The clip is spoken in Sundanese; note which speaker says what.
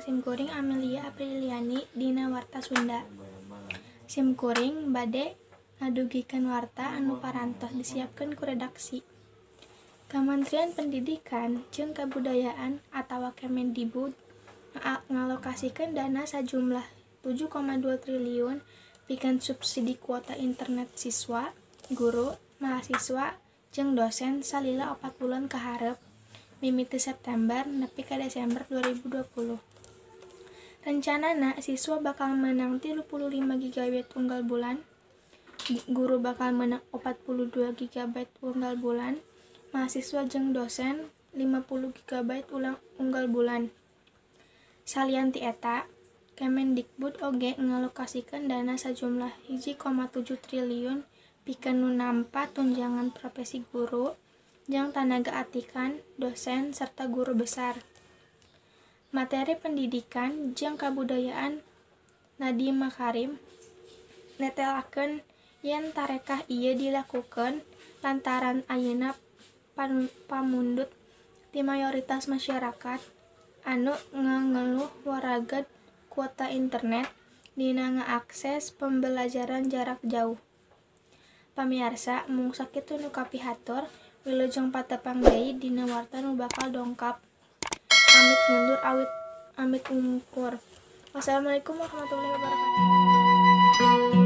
Speaker 1: simkuring Amelia Apriliani dina Warta Sunda. Simkuring bade ngadugikeun warta anu parantos disiapkeun ku redaksi. Kementerian Pendidikan jeung Kebudayaan atawa Kemendikbud ngalokasikeun dana sajumlah 7,2 triliun pikeun subsidi kuota internet siswa, guru, mahasiswa, jeung dosen salila 4 bulan kaharep mimiti September nepi ka Desember 2020. Rencanana siswa bakal menang 35 GB unggal bulan, guru bakal menang 42 GB unggal bulan, mahasiswa jeung dosen 50 GB unggal bulan. Salian ti eta, Kemendikbud oge ngalokasikeun dana sajumlah 1,7 triliun pikeun nu nampa tunjangan profesi guru jeung tanaga atikan, dosen, serta guru besar. Materi Pendidikan jeung Kabudayaan Nadiem Makarim netelakeun yen tarekah ieu dilakukeun lantaran ayeuna pamundut ti mayoritas masyarakat anu ngangeluh waragad kuota internet dina ngaakses pembelajaran jarak jauh. Pamiarsa, mung sakitu nu kapihatur, wilujeng patepang deui dina warta nu bakal dongkap. Amit mundur awit amit ungkur. Wassalamualaikum warahmatullahi wabarakatuh.